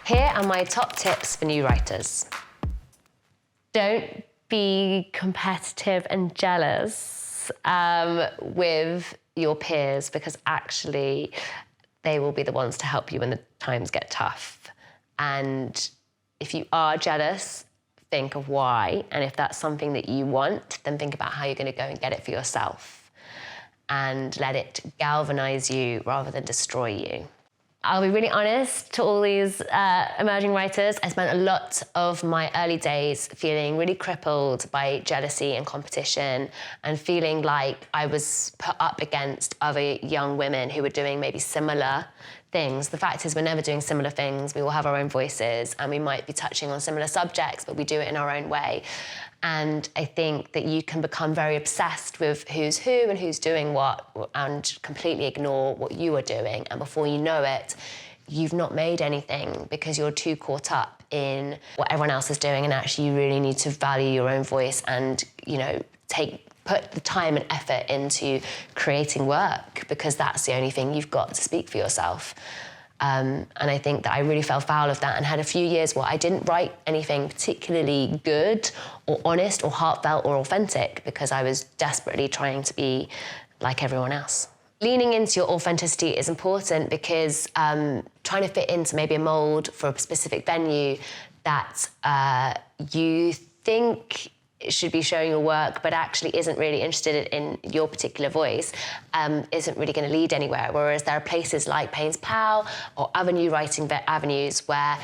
Here are my top tips for new writers. Don't be competitive and jealous with your peers, because actually they will be the ones to help you when the times get tough. And if you are jealous, think of why. And if that's something that you want, then think about how you're going to go and get it for yourself. And let it galvanise you rather than destroy you. I'll be really honest to all these emerging writers. I spent a lot of my early days feeling really crippled by jealousy and competition, and feeling like I was put up against other young women who were doing maybe similar things. The fact is, we're never doing similar things. We all have our own voices, and we might be touching on similar subjects, but we do it in our own way. And I think that you can become very obsessed with who's who and who's doing what, and completely ignore what you are doing. And before you know it, you've not made anything, because you're too caught up in what everyone else is doing. And actually, you really need to value your own voice and, you know, put the time and effort into creating work, because that's the only thing you've got to speak for yourself. And I think that I really fell foul of that, and had a few years where I didn't write anything particularly good or honest or heartfelt or authentic, because I was desperately trying to be like everyone else. Leaning into your authenticity is important, because trying to fit into maybe a mould for a specific venue that you think should be showing your work but actually isn't really interested in your particular voice, isn't really going to lead anywhere. Whereas there are places like Payne's Plough or other new writing avenues where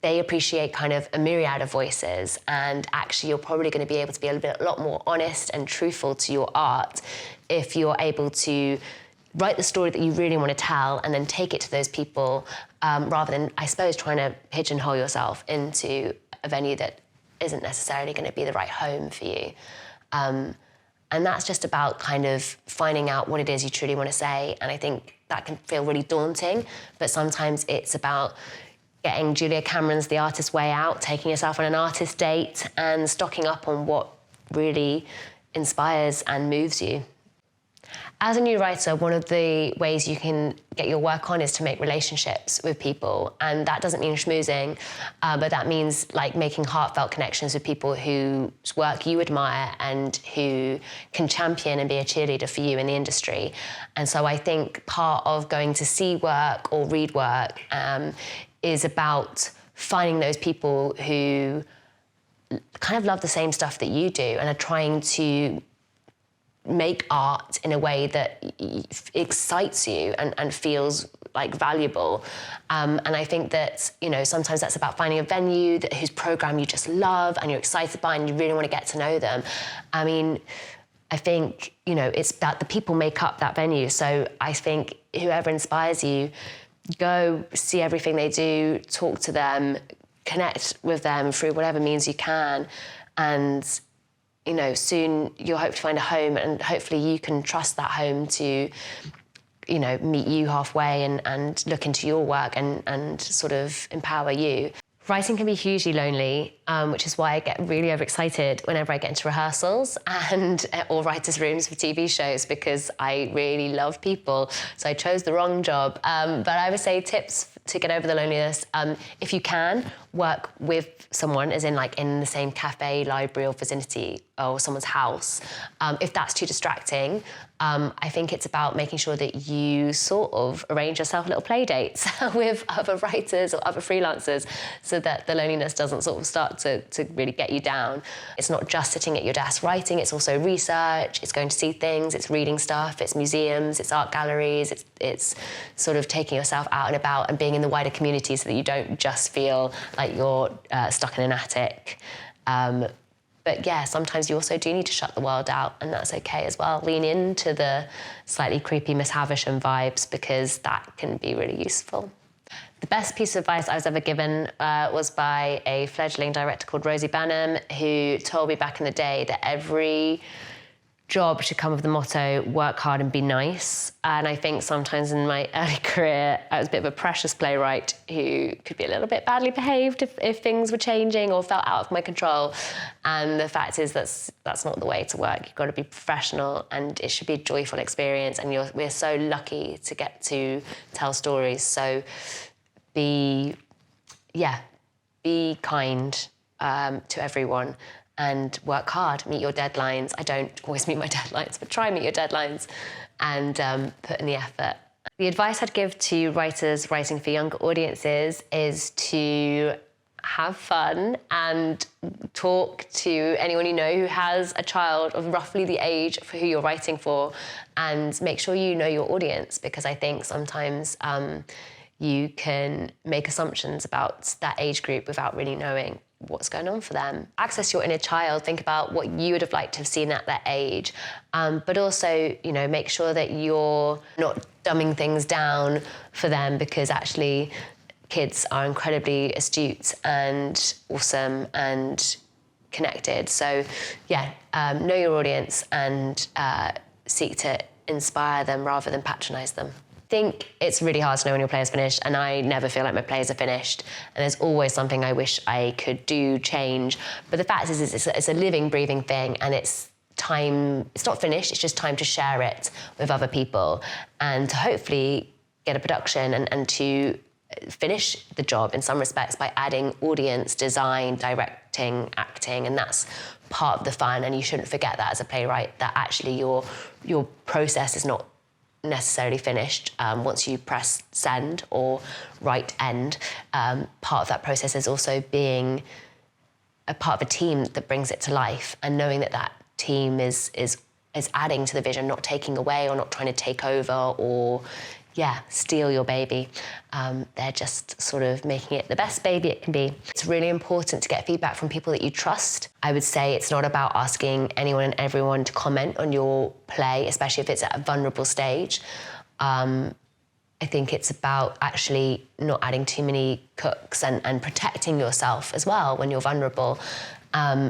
they appreciate kind of a myriad of voices, and actually you're probably going to be able to be a lot more honest and truthful to your art if you're able to write the story that you really want to tell and then take it to those people, rather than, I suppose, trying to pigeonhole yourself into a venue that isn't necessarily going to be the right home for you. And that's just about kind of finding out what it is you truly want to say. And I think that can feel really daunting, but sometimes it's about getting Julia Cameron's The Artist's Way Out, taking yourself on an artist date and stocking up on what really inspires and moves you. As a new writer, one of the ways you can get your work on is to make relationships with people. And that doesn't mean schmoozing, but that means like making heartfelt connections with people whose work you admire and who can champion and be a cheerleader for you in the industry. And so I think part of going to see work or read work is about finding those people who kind of love the same stuff that you do and are trying to make art in a way that excites you and feels like valuable. And I think that, you know, sometimes that's about finding a venue whose program you just love and you're excited by and you really want to get to know them. I mean, I think, you know, it's that the people make up that venue. So I think whoever inspires you, go see everything they do, talk to them, connect with them through whatever means you can, and you know, soon you'll hope to find a home, and hopefully you can trust that home to, you know, meet you halfway and look into your work and sort of empower you. Writing can be hugely lonely, which is why I get really overexcited whenever I get into rehearsals or writers' rooms for TV shows, because I really love people. So I chose the wrong job. But I would say tips to get over the loneliness: if you can, work with someone, as in like in the same cafe, library or vicinity, or someone's house. If that's too distracting, I think it's about making sure that you sort of arrange yourself little play dates with other writers or other freelancers, so that the loneliness doesn't sort of start to really get you down. It's not just sitting at your desk writing, it's also research, it's going to see things, it's reading stuff, it's museums, it's art galleries, it's sort of taking yourself out and about and being in the wider community, so that you don't just feel like you're stuck in an attic. But yeah, sometimes you also do need to shut the world out, and that's okay as well. Lean into the slightly creepy Miss Havisham vibes, because that can be really useful. The best piece of advice I was ever given was by a fledgling director called Rosie Banham, who told me back in the day that every job should come with the motto, work hard and be nice. And I think sometimes in my early career, I was a bit of a precious playwright who could be a little bit badly behaved if things were changing or felt out of my control. And the fact is that's not the way to work. You've got to be professional, and it should be a joyful experience. And we're so lucky to get to tell stories. So be be kind to everyone and work hard, meet your deadlines. I don't always meet my deadlines, but try and meet your deadlines and put in the effort. The advice I'd give to writers writing for younger audiences is to have fun and talk to anyone you know who has a child of roughly the age for who you're writing for, and make sure you know your audience, because I think sometimes you can make assumptions about that age group without really knowing what's going on for them. Access your inner child, think about what you would have liked to have seen at that age, but also, you know, make sure that you're not dumbing things down for them, because actually kids are incredibly astute and awesome and connected. So yeah, know your audience and seek to inspire them rather than patronise them. I think it's really hard to know when your play's finished, and I never feel like my plays are finished, and there's always something I wish I could do, change. But the fact is it's a living, breathing thing, and it's time, it's not finished, it's just time to share it with other people and to hopefully get a production and to finish the job in some respects by adding audience, design, directing, acting, and that's part of the fun. And you shouldn't forget that as a playwright, that actually your process is not necessarily finished once you press send or write end. Part of that process is also being a part of a team that brings it to life, and knowing that that team is adding to the vision, not taking away or not trying to take over or steal your baby. They're just sort of making it the best baby it can be. It's really important to get feedback from people that you trust. I would say it's not about asking anyone and everyone to comment on your play, especially if it's at a vulnerable stage. I think it's about actually not adding too many cooks and protecting yourself as well when you're vulnerable.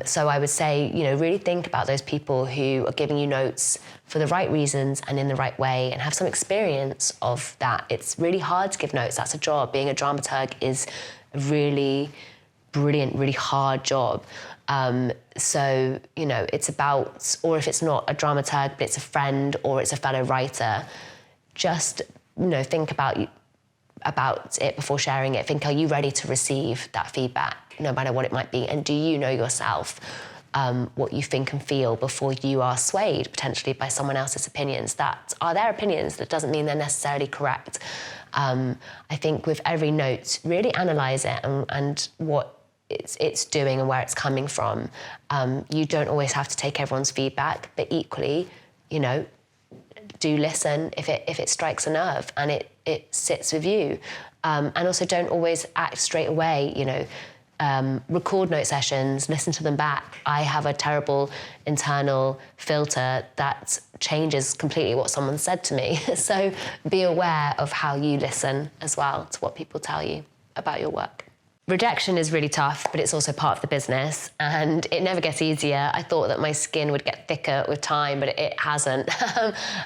So I would say, you know, really think about those people who are giving you notes for the right reasons and in the right way, and have some experience of that. It's really hard to give notes. That's a job. Being a dramaturg is a really brilliant, really hard job. So, you know, it's about, or if it's not a dramaturg, but it's a friend or it's a fellow writer, just, you know, think about it before sharing it. Think, are you ready to receive that feedback, no matter what it might be? And do you know yourself, what you think and feel before you are swayed potentially by someone else's opinions that are their opinions? That doesn't mean they're necessarily correct. I think with every note, really analyse it and what it's doing and where it's coming from. You don't always have to take everyone's feedback, but equally, you know, do listen if it strikes a nerve and it sits with you. And also don't always act straight away, you know. Record note sessions, listen to them back. I have a terrible internal filter that changes completely what someone said to me. So be aware of how you listen as well to what people tell you about your work. Rejection is really tough, but it's also part of the business, and it never gets easier. I thought that my skin would get thicker with time, but it hasn't.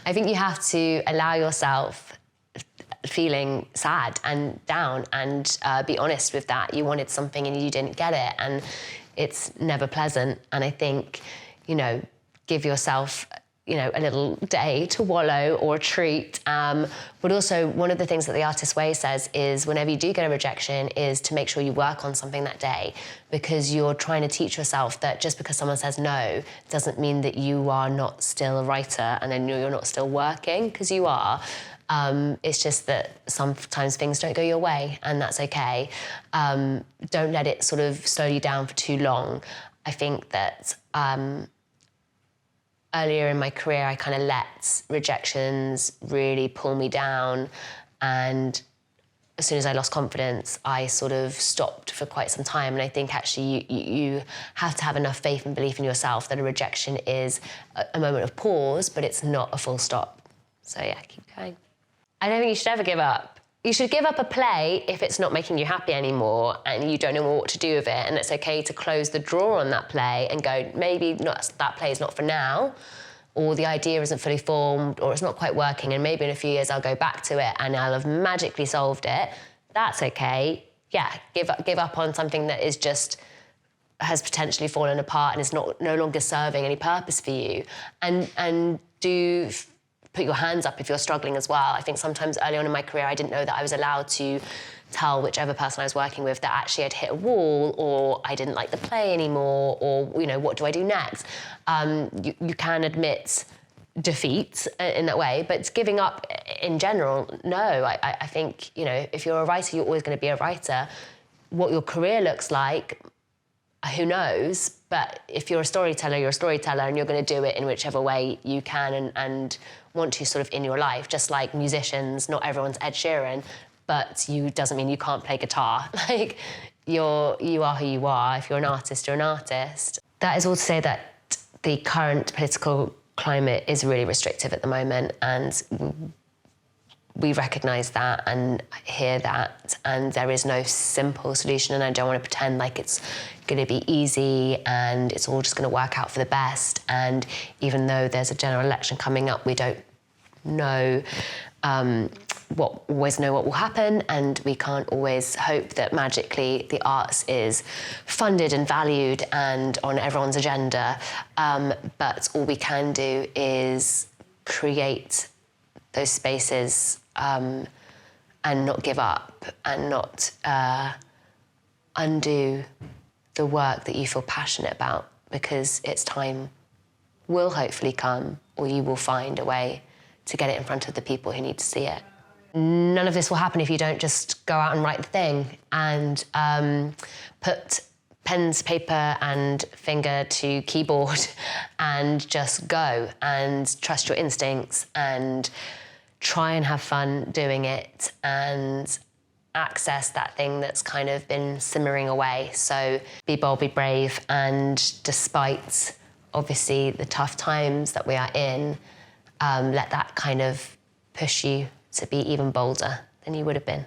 I think you have to allow yourself feeling sad and down and be honest with that. You wanted something and you didn't get it, and it's never pleasant. And I think, you know, give yourself, you know, a little day to wallow or a treat. But also one of the things that the Artist's Way says is whenever you do get a rejection is to make sure you work on something that day, because you're trying to teach yourself that just because someone says no doesn't mean that you are not still a writer and then you're not still working, because you are. It's just that sometimes things don't go your way, and that's okay. Don't let it sort of slow you down for too long. I think that earlier in my career, I kind of let rejections really pull me down, and as soon as I lost confidence, I sort of stopped for quite some time. And I think actually you have to have enough faith and belief in yourself that a rejection is a moment of pause, but it's not a full stop. So yeah, keep going. I don't think you should ever give up. You should give up a play if it's not making you happy anymore and you don't know what to do with it, and it's okay to close the drawer on that play and go, maybe that play is not for now, or the idea isn't fully formed, or it's not quite working, and maybe in a few years I'll go back to it and I'll have magically solved it. That's okay. Yeah, give up on something that is just has potentially fallen apart and is no longer serving any purpose for you, and do put your hands up if you're struggling as well. I think sometimes early on in my career, I didn't know that I was allowed to tell whichever person I was working with that actually I'd hit a wall, or I didn't like the play anymore, or what do I do next? You can admit defeat in that way, but giving up in general, no. I think, if you're a writer, you're always going to be a writer. What your career looks like, who knows? But if you're a storyteller, you're a storyteller, and you're going to do it in whichever way you can and want to, sort of, in your life. Just like musicians, not everyone's Ed Sheeran, but doesn't mean you can't play guitar. Like, you are who you are. If you're an artist, you're an artist. That is all to say that the current political climate is really restrictive at the moment, and we recognise that and hear that, and there is no simple solution, and I don't want to pretend like it's going to be easy and it's all just going to work out for the best. And even though there's a general election coming up, we don't know always know what will happen, and we can't always hope that magically the arts is funded and valued and on everyone's agenda. But all we can do is create those spaces and not give up, and not undo the work that you feel passionate about, because its time will hopefully come, or you will find a way to get it in front of the people who need to see it. None of this will happen if you don't just go out and write the thing and put pens, paper and finger to keyboard and just go and trust your instincts and try and have fun doing it and access that thing that's kind of been simmering away. So be bold, be brave, and despite obviously the tough times that we are in, let that kind of push you to be even bolder than you would have been.